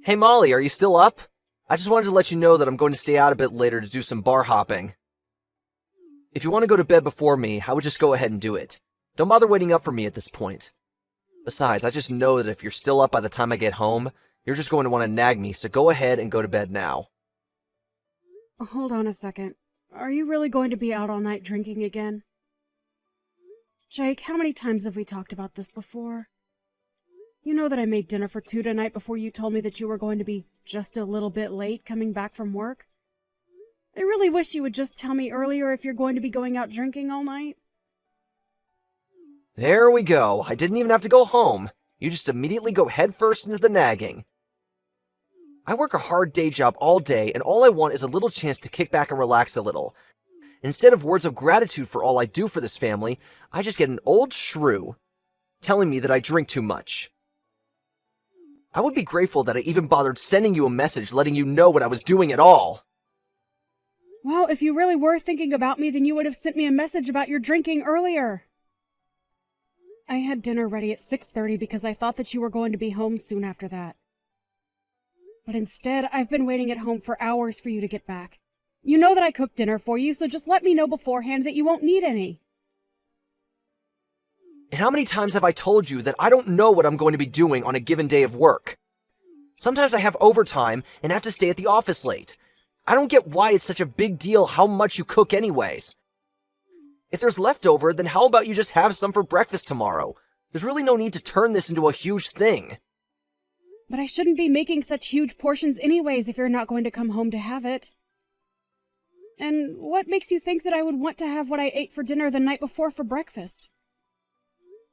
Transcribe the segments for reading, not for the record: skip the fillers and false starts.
Hey Molly, are you still up? I just wanted to let you know that I'm going to stay out a bit later to do some bar hopping. If you want to go to bed before me, I would just go ahead and do it. Don't bother waiting up for me at this point. Besides, I just know that if you're still up by the time I get home, you're just going to want to nag me, so go ahead and go to bed now. Hold on a second. Are you really going to be out all night drinking again? Jake, how many times have we talked about this before? You know that I made dinner for two tonight before you told me that you were going to be just a little bit late coming back from work. I really wish you would just tell me earlier if you're going to be going out drinking all night. There we go. I didn't even have to go home. You just immediately go headfirst into the nagging. I work a hard day job all day, and all I want is a little chance to kick back and relax a little. Instead of words of gratitude for all I do for this family, I just get an old shrew telling me that I drink too much. I would be grateful that I even bothered sending you a message letting you know what I was doing at all. Well, if you really were thinking about me, then you would have sent me a message about your drinking earlier. I had dinner ready at 6:30 because I thought that you were going to be home soon after that. But instead, I've been waiting at home for hours for you to get back. You know that I cooked dinner for you, so just let me know beforehand that you won't need any. And how many times have I told you that I don't know what I'm going to be doing on a given day of work? Sometimes I have overtime and have to stay at the office late. I don't get why it's such a big deal how much you cook anyways. If there's leftover, then how about you just have some for breakfast tomorrow? There's really no need to turn this into a huge thing. But I shouldn't be making such huge portions anyways if you're not going to come home to have it. And what makes you think that I would want to have what I ate for dinner the night before for breakfast?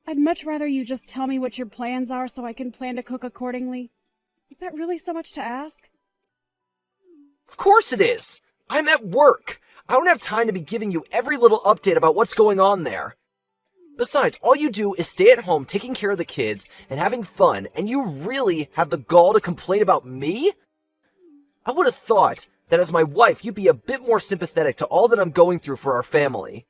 I'd much rather you just tell me what your plans are so I can plan to cook accordingly. Is that really so much to ask? Of course it is! I'm at work! I don't have time to be giving you every little update about what's going on there. Besides, all you do is stay at home taking care of the kids and having fun, and you really have the gall to complain about me? I would have thought that as my wife, you'd be a bit more sympathetic to all that I'm going through for our family.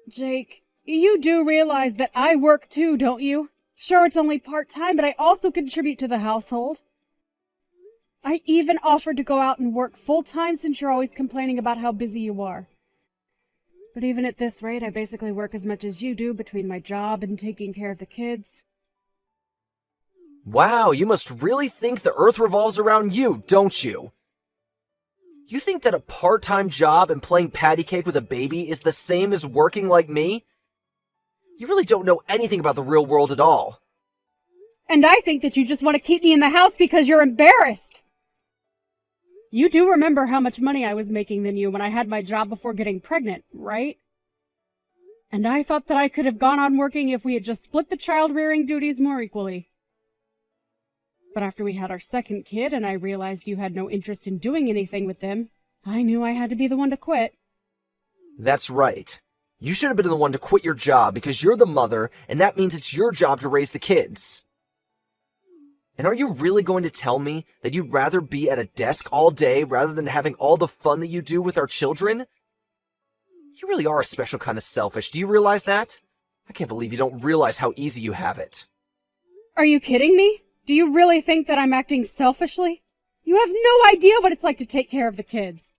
Jake, you do realize that I work too, don't you? Sure, it's only part-time, but I also contribute to the household. I even offered to go out and work full-time since you're always complaining about how busy you are. But even at this rate, I basically work as much as you do between my job and taking care of the kids. Wow, you must really think the earth revolves around you, don't you? You think that a part-time job and playing patty cake with a baby is the same as working like me? You really don't know anything about the real world at all. And I think that you just want to keep me in the house because you're embarrassed. You do remember how much money I was making than you when I had my job before getting pregnant, right? And I thought that I could have gone on working if we had just split the child-rearing duties more equally. But after we had our second kid and I realized you had no interest in doing anything with them, I knew I had to be the one to quit. That's right. You should have been the one to quit your job because you're the mother, and that means it's your job to raise the kids. And are you really going to tell me that you'd rather be at a desk all day rather than having all the fun that you do with our children? You really are a special kind of selfish. Do you realize that? I can't believe you don't realize how easy you have it. Are you kidding me? Do you really think that I'm acting selfishly? You have no idea what it's like to take care of the kids.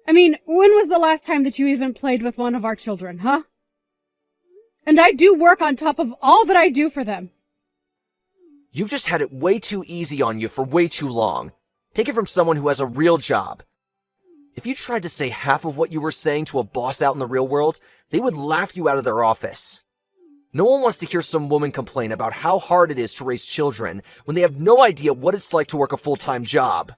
I mean, when was the last time that you even played with one of our children, huh? And I do work on top of all that I do for them. You've just had it way too easy on you for way too long. Take it from someone who has a real job. If you tried to say half of what you were saying to a boss out in the real world, they would laugh you out of their office. No one wants to hear some woman complain about how hard it is to raise children when they have no idea what it's like to work a full-time job.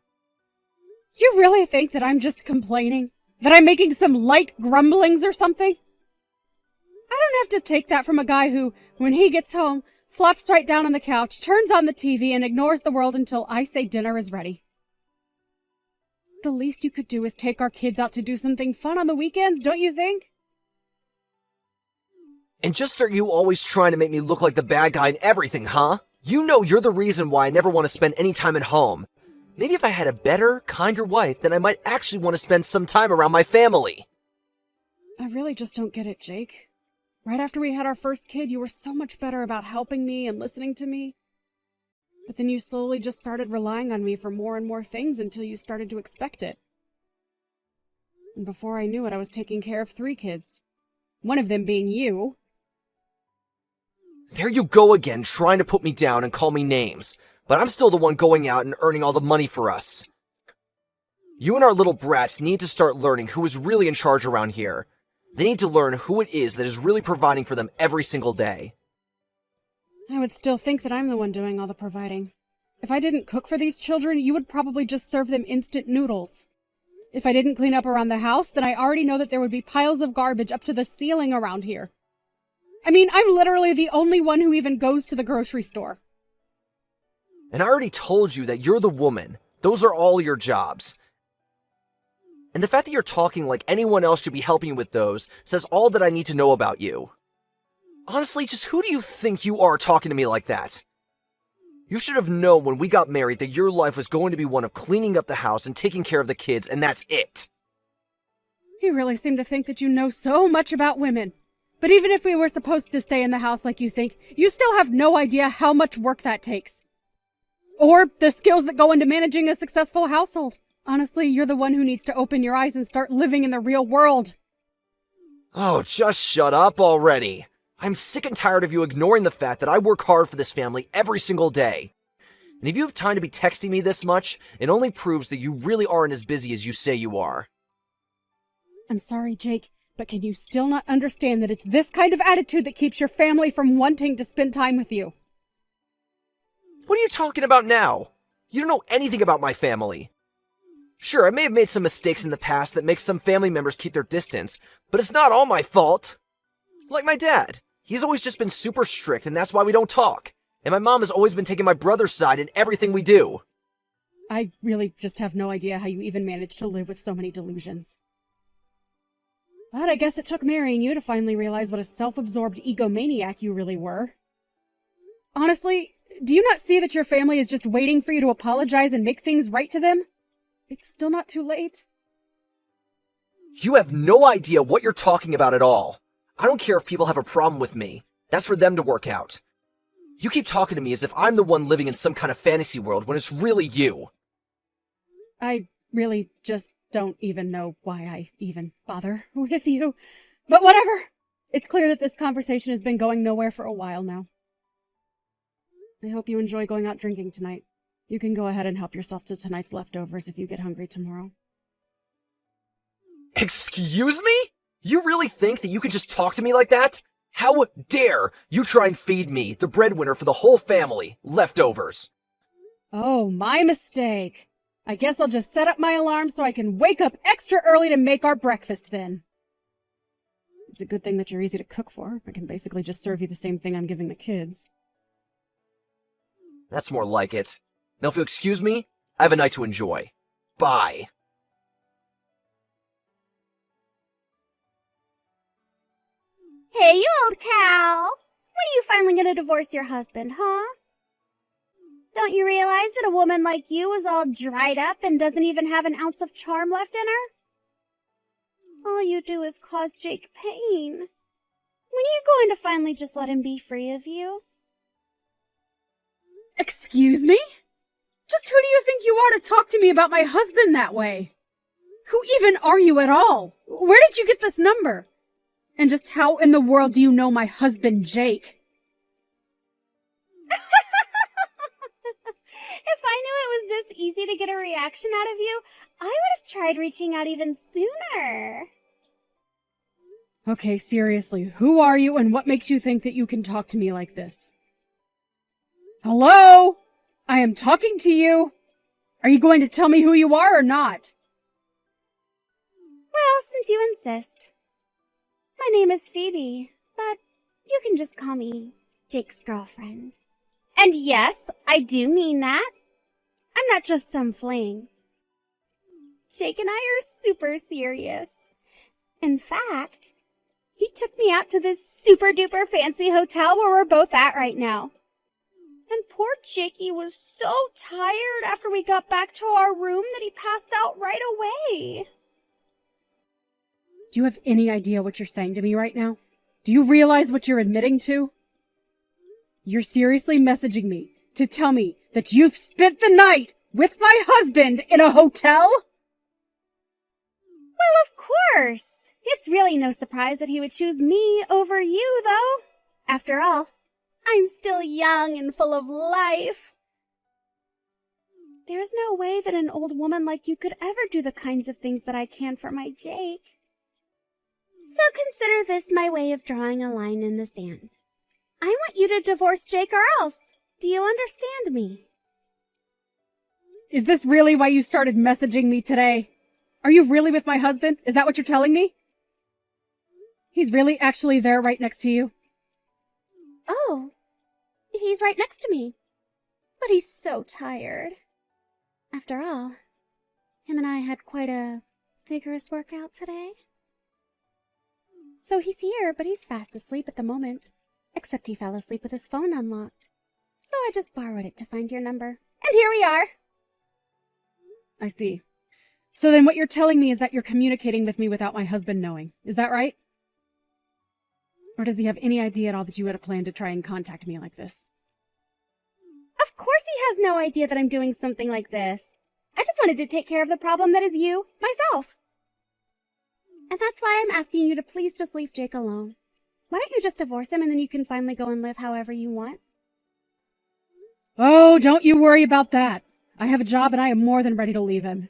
You really think that I'm just complaining? That I'm making some light grumblings or something? I don't have to take that from a guy who, when he gets home, flops right down on the couch, turns on the TV, and ignores the world until I say dinner is ready. The least you could do is take our kids out to do something fun on the weekends, don't you think? And just are you always trying to make me look like the bad guy in everything, huh? You know you're the reason why I never want to spend any time at home. Maybe if I had a better, kinder wife, then I might actually want to spend some time around my family. I really just don't get it, Jake. Right after we had our first kid, you were so much better about helping me and listening to me. But But then you slowly just started relying on me for more and more things until you started to expect it. And before I knew it, I was taking care of 3 kids. One of them being you. There you go again, trying to put me down and call me names. But I'm still the one going out and earning all the money for us. You and our little brats need to start learning who is really in charge around here. They need to learn who it is that is really providing for them every single day. I would still think that I'm the one doing all the providing. If I didn't cook for these children, you would probably just serve them instant noodles. If I didn't clean up around the house, then I already know that there would be piles of garbage up to the ceiling around here. I mean, I'm literally the only one who even goes to the grocery store. And I already told you that you're the woman. Those are all your jobs. And the fact that you're talking like anyone else should be helping you with those says all that I need to know about you. Honestly, just who do you think you are talking to me like that? You should have known when we got married that your life was going to be one of cleaning up the house and taking care of the kids, and that's it. You really seem to think that you know so much about women. But even if we were supposed to stay in the house like you think, you still have no idea how much work that takes. Or the skills that go into managing a successful household. Honestly, you're the one who needs to open your eyes and start living in the real world. Oh, just shut up already. I'm sick and tired of you ignoring the fact that I work hard for this family every single day. And if you have time to be texting me this much, it only proves that you really aren't as busy as you say you are. I'm sorry, Jake, but can you still not understand that it's this kind of attitude that keeps your family from wanting to spend time with you? What are you talking about now? You don't know anything about my family. Sure, I may have made some mistakes in the past that make some family members keep their distance, but it's not all my fault. Like my dad. He's always just been super strict, and that's why we don't talk. And my mom has always been taking my brother's side in everything we do. I really just have no idea how you even managed to live with so many delusions. But I guess it took marrying you to finally realize what a self-absorbed egomaniac you really were. Honestly, do you not see that your family is just waiting for you to apologize and make things right to them? It's still not too late. You have no idea what you're talking about at all. I don't care if people have a problem with me. That's for them to work out. You keep talking to me as if I'm the one living in some kind of fantasy world when it's really you. I really just don't even know why I even bother with you. But whatever. It's clear that this conversation has been going nowhere for a while now. I hope you enjoy going out drinking tonight. You can go ahead and help yourself to tonight's leftovers if you get hungry tomorrow. Excuse me? You really think that you can just talk to me like that? How dare you try and feed me, the breadwinner for the whole family, leftovers? Oh, my mistake. I guess I'll just set up my alarm so I can wake up extra early to make our breakfast then. It's a good thing that you're easy to cook for. I can basically just serve you the same thing I'm giving the kids. That's more like it. Now if you'll excuse me, I have a night to enjoy. Bye. Hey, you old cow! When are you finally gonna divorce your husband, huh? Don't you realize that a woman like you is all dried up and doesn't even have an ounce of charm left in her? All you do is cause Jake pain. When are you going to finally just let him be free of you? Excuse me? Just who do you think you are to talk to me about my husband that way? Who even are you at all? Where did you get this number? And just how in the world do you know my husband, Jake? If I knew it was this easy to get a reaction out of you, I would have tried reaching out even sooner. Okay, seriously, who are you and what makes you think that you can talk to me like this? Hello? I am talking to you. Are you going to tell me who you are or not? Well, since you insist. My name is Phoebe, but you can just call me Jake's girlfriend. And yes, I do mean that. I'm not just some fling. Jake and I are super serious. In fact, he took me out to this super duper fancy hotel where we're both at right now. And poor Jakey was so tired after we got back to our room that he passed out right away. Do you have any idea what you're saying to me right now? Do you realize what you're admitting to? You're seriously messaging me, to tell me that you've spent the night with my husband in a hotel? Well, of course. It's really no surprise that he would choose me over you, though. After all, I'm still young and full of life. There's no way that an old woman like you could ever do the kinds of things that I can for my Jake. So consider this my way of drawing a line in the sand. I want you to divorce Jake or else. Do you understand me? Is this really why you started messaging me today? Are you really with my husband? Is that what you're telling me? He's really actually there right next to you? Oh, he's right next to me. But he's so tired. After all, him and I had quite a vigorous workout today. So he's here, but he's fast asleep at the moment. Except he fell asleep with his phone unlocked. So I just borrowed it to find your number. And here we are. I see. So then what you're telling me is that you're communicating with me without my husband knowing. Is that right? Or does he have any idea at all that you had a plan to try and contact me like this? Of course he has no idea that I'm doing something like this. I just wanted to take care of the problem that is you, myself. And that's why I'm asking you to please just leave Jake alone. Why don't you just divorce him and then you can finally go and live however you want? Oh, don't you worry about that. I have a job and I am more than ready to leave him.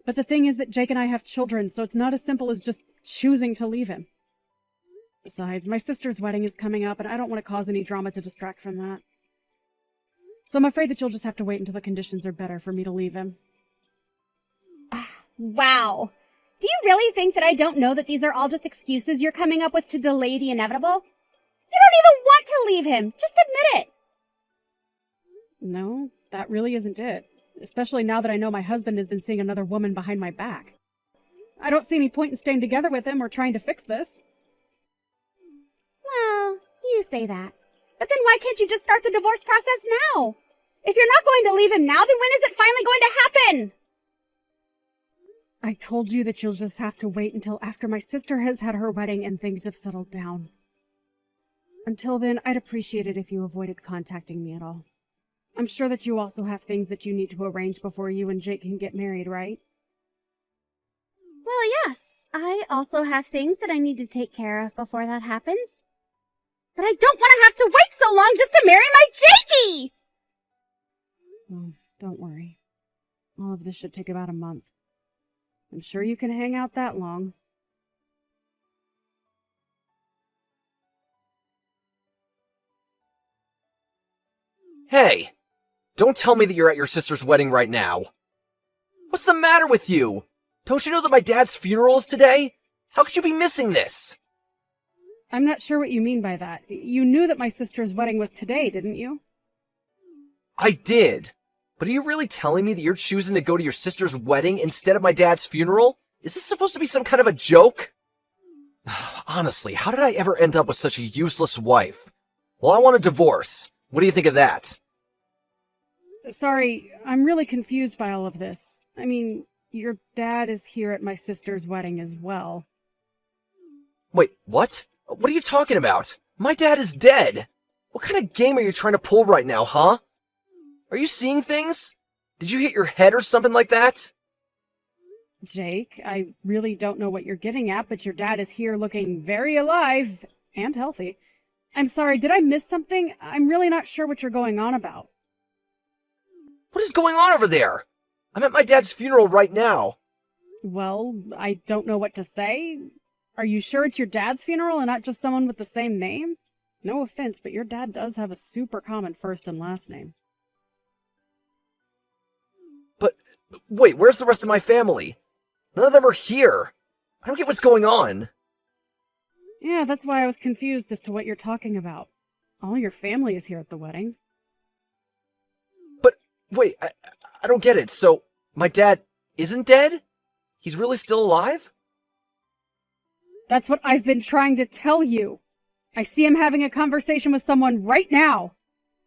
But the thing is that Jake and I have children, so it's not as simple as just choosing to leave him. Besides, my sister's wedding is coming up and I don't want to cause any drama to distract from that. So I'm afraid that you'll just have to wait until the conditions are better for me to leave him. Wow. Do you really think that I don't know that these are all just excuses you're coming up with to delay the inevitable? You don't even want to leave him. Just admit it. No, that really isn't it. Especially now that I know my husband has been seeing another woman behind my back. I don't see any point in staying together with him or trying to fix this. Well, you say that. But then why can't you just start the divorce process now? If you're not going to leave him now, then when is it finally going to happen? I told you that you'll just have to wait until after my sister has had her wedding and things have settled down. Until then, I'd appreciate it if you avoided contacting me at all. I'm sure that you also have things that you need to arrange before you and Jake can get married, right? Well, yes. I also have things that I need to take care of before that happens. But I don't want to have to wait so long just to marry my Jakey! Oh, don't worry. All of this should take about a month. I'm sure you can hang out that long. Hey! Don't tell me that you're at your sister's wedding right now. What's the matter with you? Don't you know that my dad's funeral is today? How could you be missing this? I'm not sure what you mean by that. You knew that my sister's wedding was today, didn't you? I did. But are you really telling me that you're choosing to go to your sister's wedding instead of my dad's funeral? Is this supposed to be some kind of a joke? Honestly, how did I ever end up with such a useless wife? Well, I want a divorce. What do you think of that? Sorry, I'm really confused by all of this. I mean, your dad is here at my sister's wedding as well. Wait, what? What are you talking about? My dad is dead! What kind of game are you trying to pull right now, huh? Are you seeing things? Did you hit your head or something like that? Jake, I really don't know what you're getting at, but your dad is here looking very alive and healthy. I'm sorry, did I miss something? I'm really not sure what you're going on about. What is going on over there? I'm at my dad's funeral right now. Well, I don't know what to say. Are you sure it's your dad's funeral and not just someone with the same name? No offense, but your dad does have a super common first and last name. But, wait, where's the rest of my family? None of them are here. I don't get what's going on. Yeah, that's why I was confused as to what you're talking about. All your family is here at the wedding. But, wait, I don't get it. So, my dad isn't dead? He's really still alive? That's what I've been trying to tell you. I see him having a conversation with someone right now.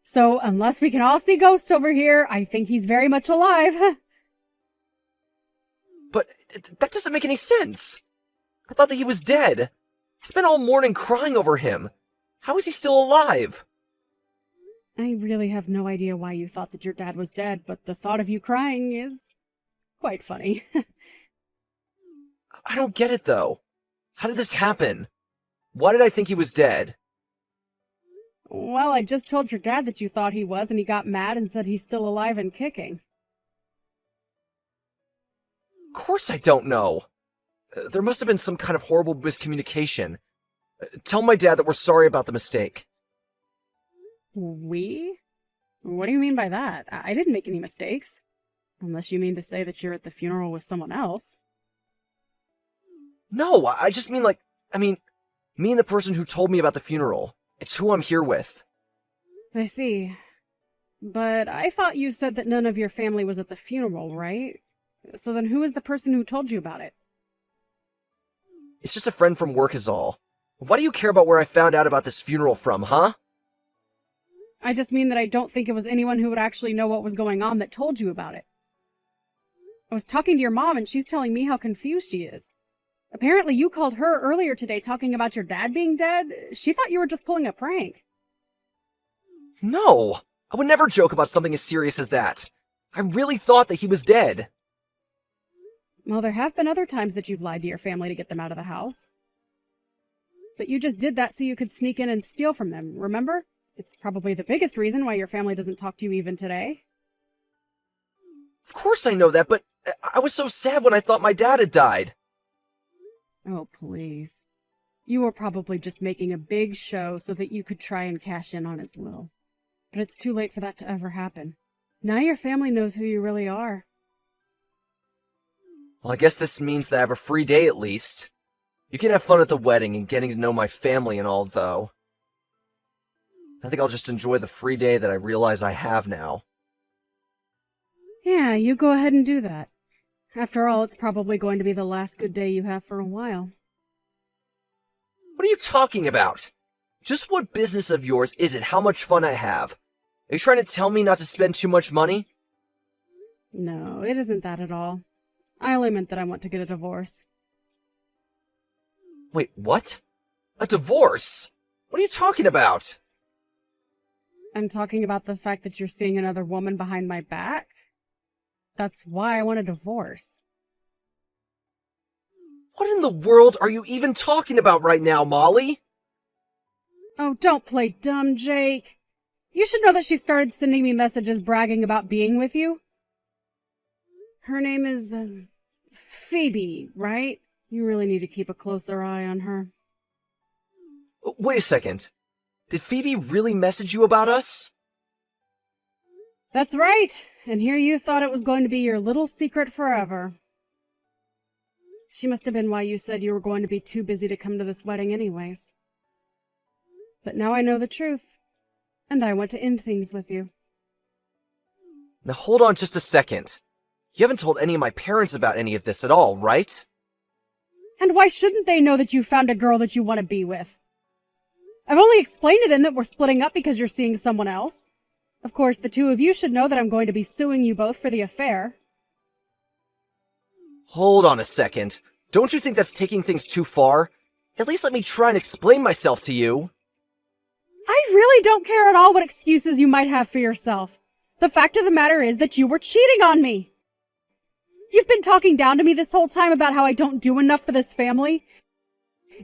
So, unless we can all see ghosts over here, I think he's very much alive. But that doesn't make any sense. I thought that he was dead. I spent all morning crying over him. How is he still alive? I really have no idea why you thought that your dad was dead, but the thought of you crying is quite funny. I don't get it, though. How did this happen? Why did I think he was dead? Well, I just told your dad that you thought he was, and he got mad and said he's still alive and kicking. Of course I don't know. There must have been some kind of horrible miscommunication. Tell my dad that we're sorry about the mistake. We? What do you mean by that? I didn't make any mistakes. Unless you mean to say that you're at the funeral with someone else. No, I just mean me and the person who told me about the funeral. It's who I'm here with. I see. But I thought you said that none of your family was at the funeral, right? So then who is the person who told you about it? It's just a friend from work is all. Why do you care about where I found out about this funeral from, huh? I just mean that I don't think it was anyone who would actually know what was going on that told you about it. I was talking to your mom and she's telling me how confused she is. Apparently you called her earlier today talking about your dad being dead. She thought you were just pulling a prank. No, I would never joke about something as serious as that. I really thought that he was dead. Well, there have been other times that you've lied to your family to get them out of the house. But you just did that so you could sneak in and steal from them, remember? It's probably the biggest reason why your family doesn't talk to you even today. Of course I know that, but I was so sad when I thought my dad had died. Oh, please. You were probably just making a big show so that you could try and cash in on his will. But it's too late for that to ever happen. Now your family knows who you really are. Well, I guess this means that I have a free day at least. You can have fun at the wedding and getting to know my family and all, though. I think I'll just enjoy the free day that I realize I have now. Yeah, you go ahead and do that. After all, it's probably going to be the last good day you have for a while. What are you talking about? Just what business of yours is it how much fun I have? Are you trying to tell me not to spend too much money? No, it isn't that at all. I only meant that I want to get a divorce. Wait, what? A divorce? What are you talking about? I'm talking about the fact that you're seeing another woman behind my back. That's why I want a divorce. What in the world are you even talking about right now, Molly? Oh, don't play dumb, Jake. You should know that she started sending me messages bragging about being with you. Her name is, Phoebe, right? You really need to keep a closer eye on her. Wait a second. Did Phoebe really message you about us? That's right. And here you thought it was going to be your little secret forever. She must have been why you said you were going to be too busy to come to this wedding anyways. But now I know the truth, and I want to end things with you. Now hold on just a second. You haven't told any of my parents about any of this at all, right? And why shouldn't they know that you found a girl that you want to be with? I've only explained to them that we're splitting up because you're seeing someone else. Of course, the two of you should know that I'm going to be suing you both for the affair. Hold on a second. Don't you think that's taking things too far? At least let me try and explain myself to you. I really don't care at all what excuses you might have for yourself. The fact of the matter is that you were cheating on me. You've been talking down to me this whole time about how I don't do enough for this family.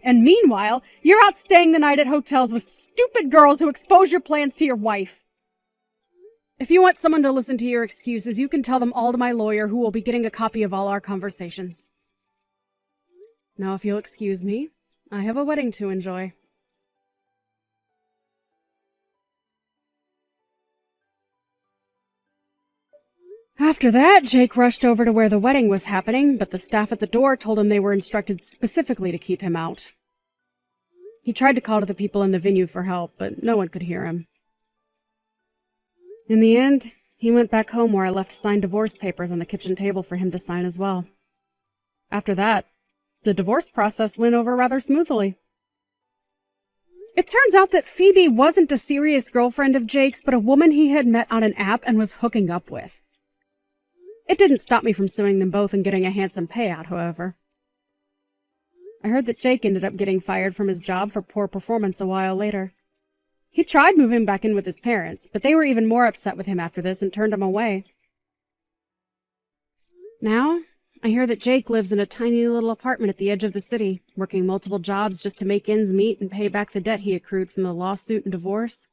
And meanwhile, you're out staying the night at hotels with stupid girls who expose your plans to your wife. If you want someone to listen to your excuses, you can tell them all to my lawyer, who will be getting a copy of all our conversations. Now, if you'll excuse me, I have a wedding to enjoy. After that, Jake rushed over to where the wedding was happening, but the staff at the door told him they were instructed specifically to keep him out. He tried to call to the people in the venue for help, but no one could hear him. In the end, he went back home where I left signed divorce papers on the kitchen table for him to sign as well. After that, the divorce process went over rather smoothly. It turns out that Phoebe wasn't a serious girlfriend of Jake's, but a woman he had met on an app and was hooking up with. It didn't stop me from suing them both and getting a handsome payout, however. I heard that Jake ended up getting fired from his job for poor performance a while later. He tried moving back in with his parents, but they were even more upset with him after this and turned him away. Now, I hear that Jake lives in a tiny little apartment at the edge of the city, working multiple jobs just to make ends meet and pay back the debt he accrued from the lawsuit and divorce.